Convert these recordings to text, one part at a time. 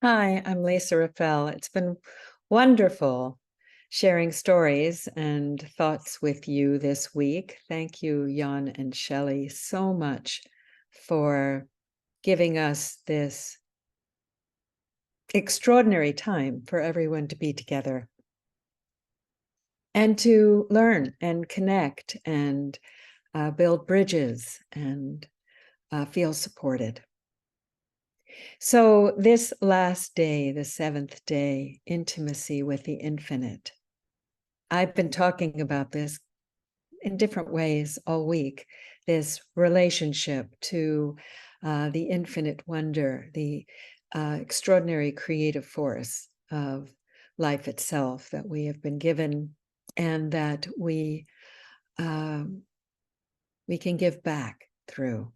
Hi, I'm Lisa Raffel. It's been wonderful sharing stories and thoughts with you this week. Thank you, Jan and Shelley, so much for giving us this extraordinary time for everyone to be together and to learn and connect and build bridges and feel supported. So this last day, the seventh day, intimacy with the infinite. I've been talking about this in different ways all week, this relationship to the infinite wonder, the extraordinary creative force of life itself that we have been given and that we can give back through.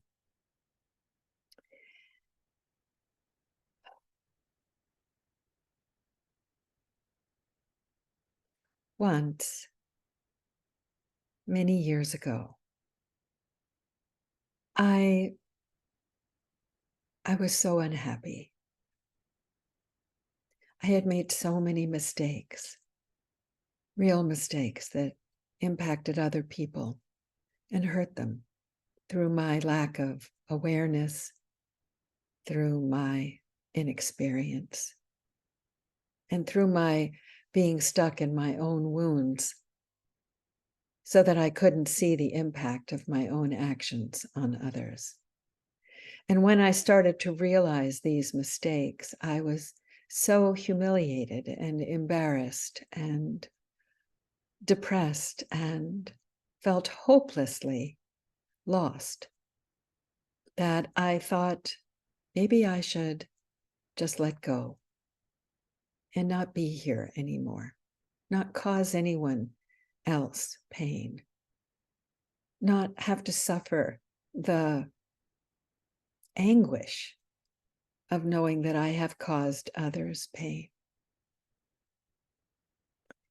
Once, many years ago, I was so unhappy. I had made so many mistakes, real mistakes that impacted other people and hurt them through my lack of awareness, through my inexperience, and through my being stuck in my own wounds so that I couldn't see the impact of my own actions on others. And when I started to realize these mistakes, I was so humiliated and embarrassed and depressed and felt hopelessly lost that I thought maybe I should just let go and not be here anymore, not cause anyone else pain, not have to suffer the anguish of knowing that I have caused others pain.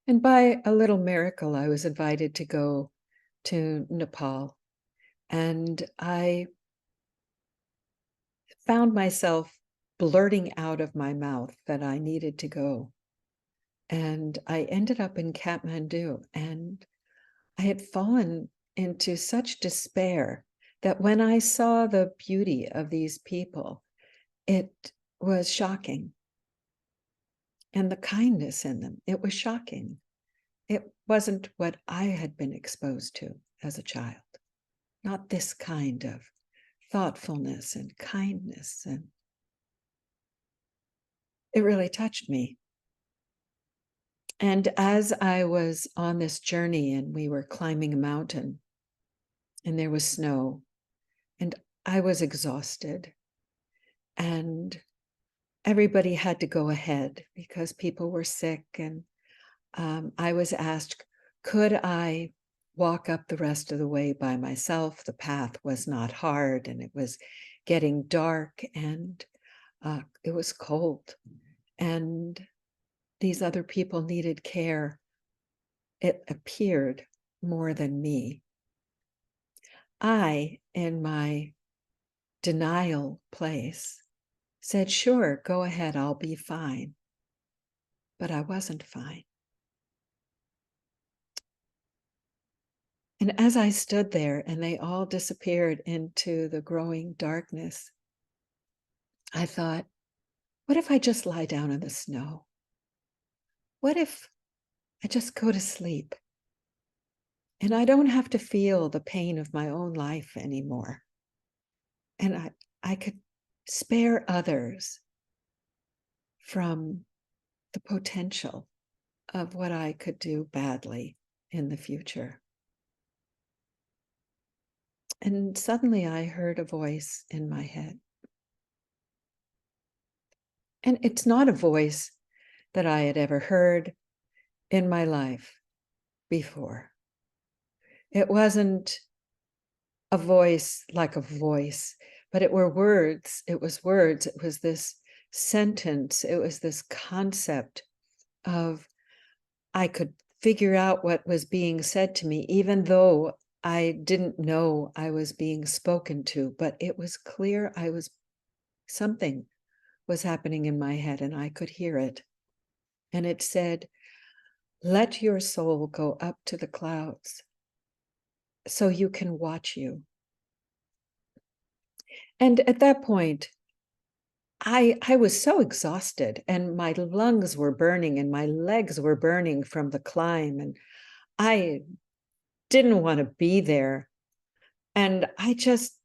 And by a little miracle, I was invited to go to Nepal, and I found myself blurting out of my mouth that I needed to go. And I ended up in Kathmandu, and I had fallen into such despair that when I saw the beauty of these people, it was shocking. And the kindness in them, it was shocking. It wasn't what I had been exposed to as a child, not this kind of thoughtfulness and kindness. And it really touched me. And as I was on this journey and we were climbing a mountain and there was snow and I was exhausted and everybody had to go ahead because people were sick. And I was asked, could I walk up the rest of the way by myself? The path was not hard and it was getting dark and it was cold. And these other people needed care, it appeared, more than me. I, in my denial place, said, sure, go ahead, I'll be fine. But I wasn't fine. And as I stood there and they all disappeared into the growing darkness, I thought, what if I just lie down in the snow? What if I just go to sleep and I don't have to feel the pain of my own life anymore? And I could spare others from the potential of what I could do badly in the future. And suddenly I heard a voice in my head. And it's not a voice that I had ever heard in my life before. It wasn't a voice like a voice, but it were words. It was words. It was this sentence. It was this concept of I could figure out what was being said to me, even though I didn't know I was being spoken to, but it was clear something was happening in my head, and I could hear it. And it said, "Let your soul go up to the clouds so you can watch you." And at that point, I was so exhausted, and my lungs were burning and my legs were burning from the climb, and I didn't want to be there. And I just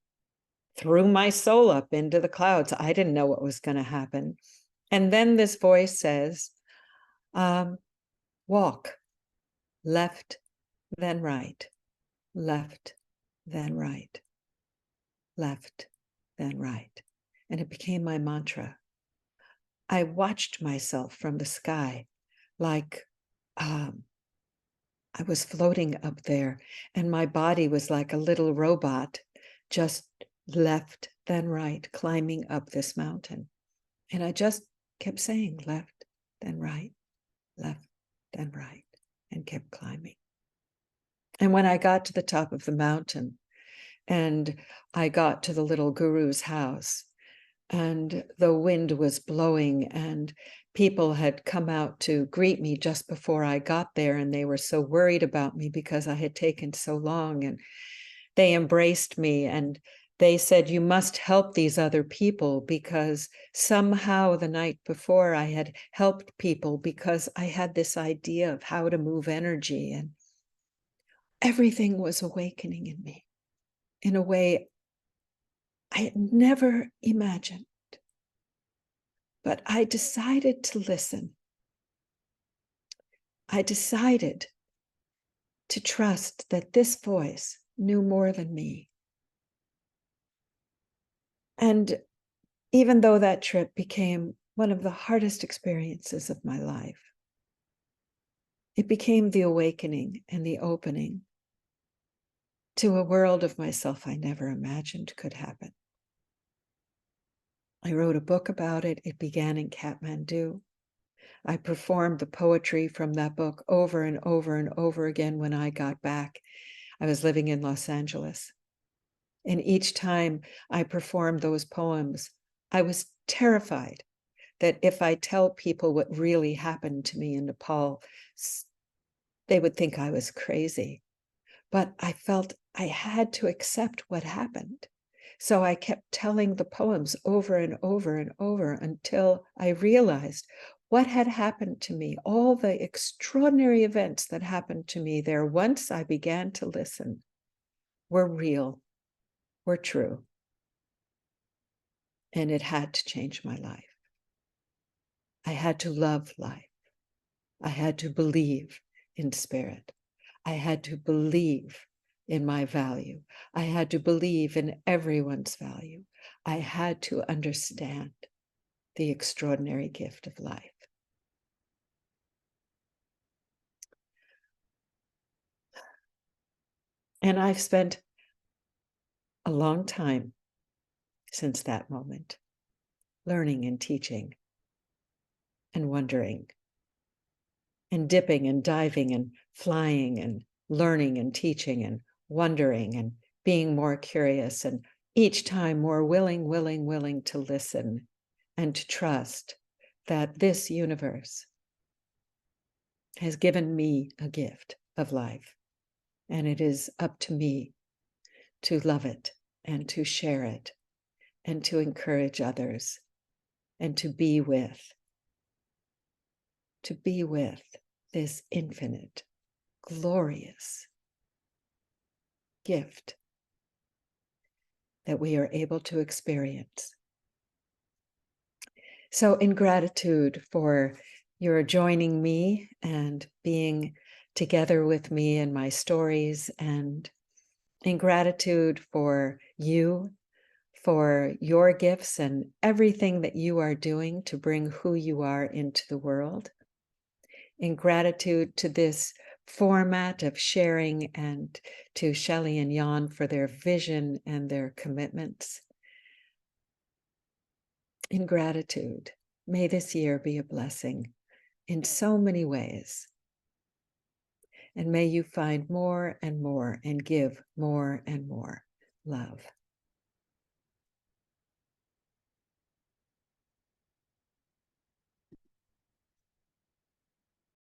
threw my soul up into the clouds. I didn't know what was going to happen. And then this voice says, walk left, then right, left, then right, left, then right. And it became my mantra. I watched myself from the sky like I was floating up there, and my body was like a little robot, just left, then right, climbing up this mountain. And I just kept saying left, then right, left, then right, and kept climbing. And when I got to the top of the mountain and I got to the little guru's house, and the wind was blowing, and people had come out to greet me just before I got there, and they were so worried about me because I had taken so long, and they embraced me and they said, "You must help these other people," because somehow the night before I had helped people because I had this idea of how to move energy, and everything was awakening in me in a way I had never imagined. But I decided to listen. I decided to trust that this voice knew more than me. And even though that trip became one of the hardest experiences of my life, it became the awakening and the opening to a world of myself I never imagined could happen. I wrote a book about it. It began in Kathmandu. I performed the poetry from that book over and over and over again when I got back. I was living in Los Angeles. And each time I performed those poems, I was terrified that if I tell people what really happened to me in Nepal, they would think I was crazy. But I felt I had to accept what happened. So I kept telling the poems over and over and over until I realized what had happened to me, all the extraordinary events that happened to me there once I began to listen were real, were true. And it had to change my life. I had to love life. I had to believe in spirit. I had to believe in my value. I had to believe in everyone's value. I had to understand the extraordinary gift of life. And I've spent a long time since that moment learning and teaching and wondering and dipping and diving and flying and learning and teaching and wondering and being more curious, and each time more willing to listen and to trust that this universe has given me a gift of life, and it is up to me to love it and to share it and to encourage others and to be with this infinite, glorious gift that we are able to experience. So in gratitude for your joining me and being together with me in my stories, and in gratitude for you, for your gifts and everything that you are doing to bring who you are into the world, in gratitude to this format of sharing, and to Shelley and Jan for their vision and their commitments. In gratitude, may this year be a blessing in so many ways. And may you find more and more and give more and more love.